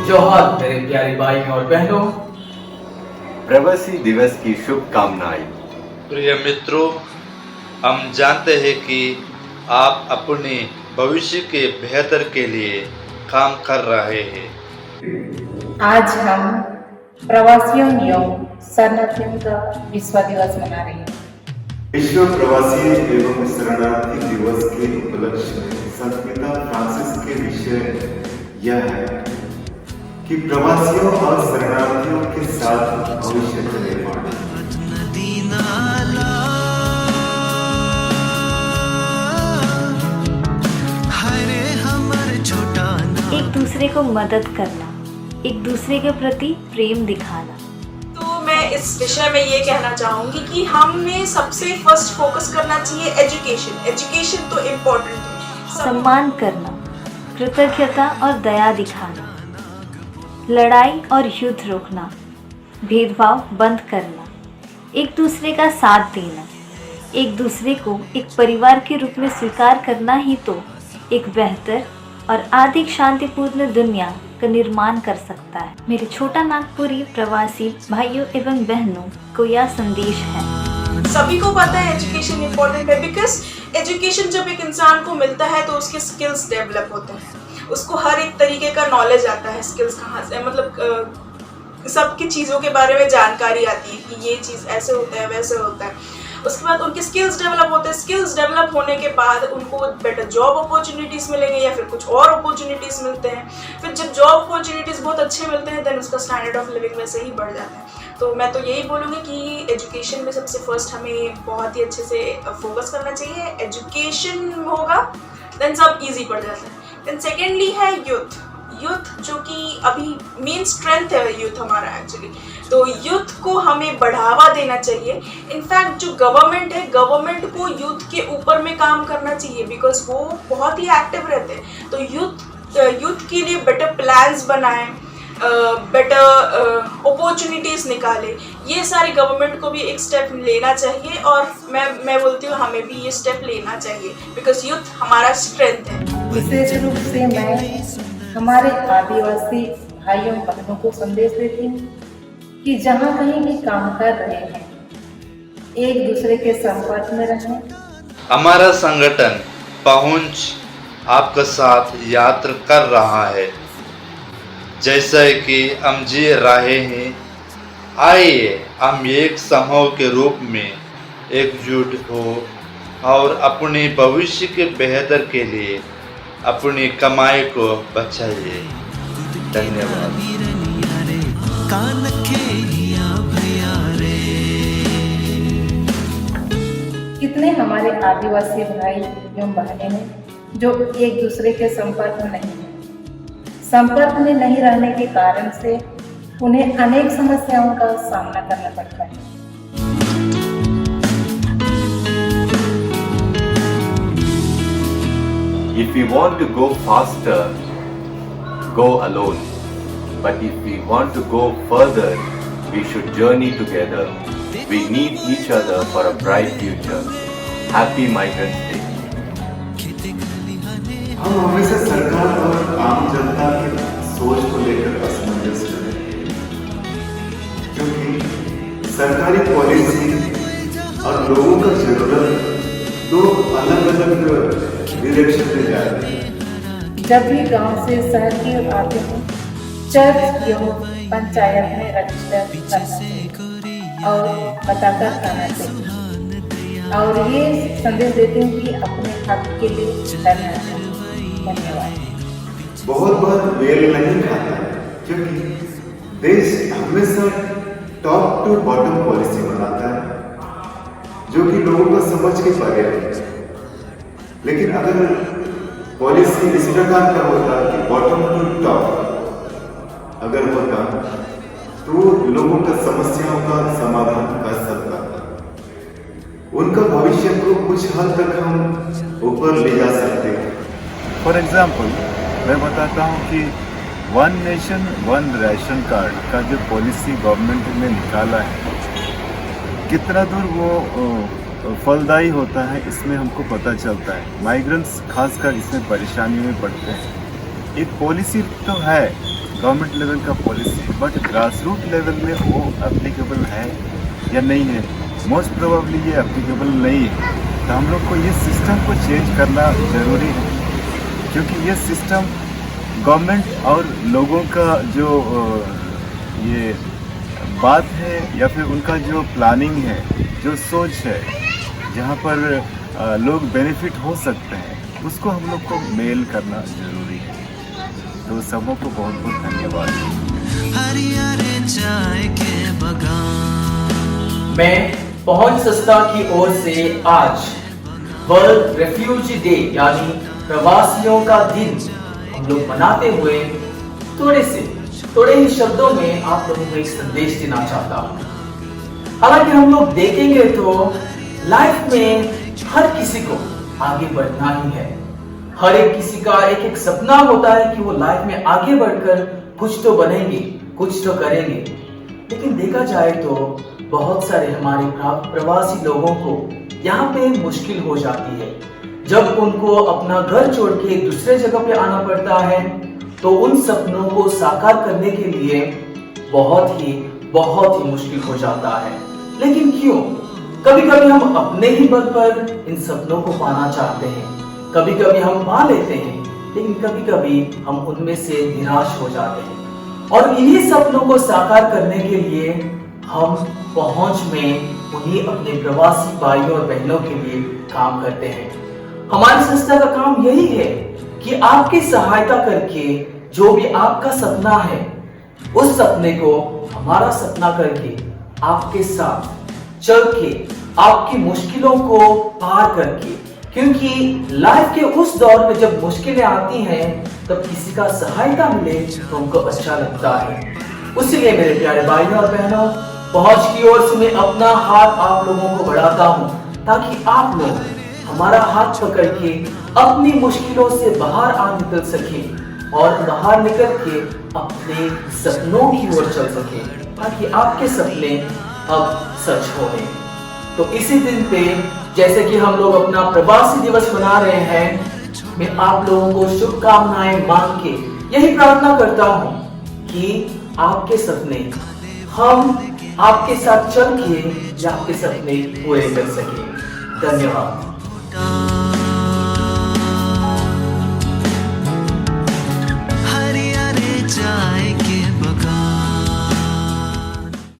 जोहार मेरे प्यारे भाइयों और बहनों। प्रवासी दिवस की शुभकामनाएं। प्रिय मित्रों, हम जानते हैं कि आप अपने भविष्य के बेहतर के लिए काम कर रहे हैं। आज हम प्रवासियों एवं शरणार्थियों का विश्व दिवस मना रहे हैं। विश्व प्रवासी एवं शरणार्थी दिवस के उपलक्ष्य में संत पिता फ्रांसिस के विषय यह है कि प्रवासियों और शरणार्थियों के साथ भविष्य का निर्माण। एक दूसरे को मदद करना, एक दूसरे के प्रति प्रेम दिखाना। तो मैं इस विषय में ये कहना चाहूँगी कि हमें सबसे फर्स्ट फोकस करना चाहिए एजुकेशन तो इम्पोर्टेंट है। सम्मान करना, कृतज्ञता और दया दिखाना, लड़ाई और युद्ध रोकना, भेदभाव बंद करना, एक दूसरे का साथ देना, एक दूसरे को एक परिवार के रूप में स्वीकार करना ही तो एक बेहतर और अधिक शांतिपूर्ण दुनिया का निर्माण कर सकता है। मेरे छोटा नागपुरी प्रवासी भाइयों एवं बहनों को यह संदेश है। सभी को पता है एजुकेशन इम्पोर्टेंट है, बिकॉज एजुकेशन जब एक इंसान को मिलता है तो उसके स्किल्स डेवलप होते हैं, उसको हर एक तरीके का नॉलेज आता है। स्किल्स कहाँ से, मतलब सबकी चीज़ों के बारे में जानकारी आती है कि ये चीज़ ऐसे होता है वैसे होता है। उसके बाद उनके स्किल्स डेवलप होते हैं। स्किल्स डेवलप होने के बाद उनको बेटर जॉब अपॉर्चुनिटीज़ मिलेंगे या फिर कुछ और अपॉर्चुनिटीज़ मिलते हैं। फिर जब जॉब अपॉर्चुनिटीज़ बहुत अच्छे मिलते हैं देन उसका स्टैंडर्ड ऑफ लिविंग वैसे ही बढ़ जाता है। तो मैं तो यही बोलूँगी कि एजुकेशन में सबसे फर्स्ट हमें बहुत ही अच्छे से फोकस करना चाहिए। एजुकेशन होगा देन सब ईजी पड़ जाता है। देन सेकेंडली है यूथ, जो कि अभी मेन स्ट्रेंथ है यूथ हमारा एक्चुअली। तो यूथ को हमें बढ़ावा देना चाहिए। इनफैक्ट जो गवर्नमेंट है, गवर्नमेंट को यूथ के ऊपर में काम करना चाहिए, बिकॉज वो बहुत ही एक्टिव रहते हैं। तो यूथ के लिए बेटर प्लान्स बनाएं, बेटर अपॉर्चुनिटीज़ निकाले। ये सारी गवर्नमेंट को भी एक स्टेप लेना चाहिए और मैं बोलती हूँ हमें भी ये स्टेप लेना चाहिए, बिकॉज यूथ हमारा स्ट्रेंथ है। विशेष रूप से मैं हमारे आदिवासी भाइयों बहनों को संदेश देती हूँ कि जहाँ कहीं भी काम कर रहे हैं एक दूसरे के संपर्क में रहें। हमारा संगठन पहुंच आपका साथ यात्रा कर रहा है, जैसा कि हम जी रहे हैं। आइए हम एक समूह के रूप में एकजुट हो और अपने भविष्य के बेहतर के लिए अपनी कमाई को बचाइए। धन्यवाद। कितने हमारे आदिवासी भाई एवं बहनें हैं जो एक दूसरे के संपर्क में नहीं है। संपर्क में नहीं रहने के कारण से उन्हें अनेक समस्याओं का सामना करना पड़ता है। If we want to go faster, go alone. But if we want to go further, we should journey together. We need each other for a bright future. Happy Migrants Day. हम हमेशा सरकार और आम जनता की सोच को लेकर असमंजस हैं, क्योंकि सरकारी पॉलिसी और लोगों का जरूरत दो अलग अलग डायरेक्शन में जा रही है। जब भी गांव से शहर की ओर आते हैं, चर्च एवं पंचायत में रजिस्टर करना चाहिए और बताकर आना चाहिए। और ये संदेश देती हूँ कि अपने हक के लिए लड़ना चाहिए। धन्यवाद। बहुत मेल नहीं खाता है, क्योंकि देश हमेशा टॉप टू बॉटम पॉलिसी बनाता है जो कि लोगों को समझ के परे है। लेकिन अगर पॉलिसी इस प्रकार का होता कि बॉटम टू टॉप अगर होता तो लोगों का समस्याओं का समाधान कर सकता था। उनका भविष्य को कुछ हद तक हम ऊपर ले जा सकते हैं। फॉर एग्जाम्पल मैं बताता हूँ कि one nation one ration card का जो पॉलिसी गवर्नमेंट ने निकाला है, कितना दूर वो फलदायी होता है इसमें हमको पता चलता है। माइग्रेंट्स खासकर इसमें परेशानी में पड़ते हैं। एक पॉलिसी तो है गवर्नमेंट लेवल का policy, but grass root level में वो एप्लीकेबल है या नहीं है। मोस्ट प्रोबेबली ये एप्लीकेबल नहीं है। तो हम लोग को ये सिस्टम को चेंज करना ज़रूरी है, क्योंकि ये सिस्टम गवर्नमेंट और लोगों का जो ये बात है या फिर उनका जो प्लानिंग है, जो सोच है, जहाँ पर लोग बेनिफिट हो सकते हैं, उसको हम लोग को मेल करना ज़रूरी है। तो सबों को बहुत बहुत धन्यवाद। मैं पहुंच संस्था की ओर से आज वर्ल्ड रेफ्यूजी डे यानी प्रवासियों का दिन हम लोग मनाते हुए थोड़े ही शब्दों में आप लोगों को एक संदेश देना चाहता हूँ। हालांकि हम लोग देखेंगे तो लाइफ में हर किसी को आगे बढ़ना ही है। हर एक किसी का एक सपना होता है कि वो लाइफ में आगे बढ़कर कुछ तो बनेंगे, कुछ तो करेंगे। लेकिन देखा जाए तो बहुत सारे हमारे प्रवासी लोगों को यहाँ पे मुश्किल हो जाती है। जब उनको अपना घर छोड़ के दूसरे जगह पे आना पड़ता है तो उन सपनों को साकार करने के लिए बहुत ही मुश्किल हो जाता है। लेकिन क्यों? कभी कभी हम अपने ही बल पर इन सपनों को पाना चाहते हैं, कभी कभी हम पा लेते हैं, लेकिन कभी कभी हम उनमें से निराश हो जाते हैं। और इन्हीं सपनों को साकार करने के लिए हम पहुंच में उन्हीं अपने प्रवासी भाइयों और बहनों के लिए काम करते हैं। हमारी संस्था का काम यही है कि आपकी सहायता करके जो भी आपका सपना है, उस सपने को हमारा सपना करके आपके साथ चल के आपकी मुश्किलों को पार करके, क्योंकि लाइफ के उस दौर में जब मुश्किलें आती हैं तब किसी का सहायता मिले तो उनको अच्छा लगता है। उसलिए मेरे प्यारे भाइयों और बहनों, पहुंच की ओर से मैं अपना हाथ आप लोगों को बढ़ाता हूं ताकि आप लोग हमारा हाथ पकड़ के अपनी मुश्किलों से बाहर आ निकल सके और बाहर निकल के अपने सपनों की ओर चल सके, ताकि आपके सपने अब सच हो गए। तो इसी दिन पे जैसे कि हम लोग अपना प्रवासी दिवस मना रहे हैं, मैं आप लोगों को शुभकामनाएं मांग के यही प्रार्थना करता हूं कि आपके सपने हम आपके साथ चल के आपके सपने पूरे कर सके। धन्यवाद।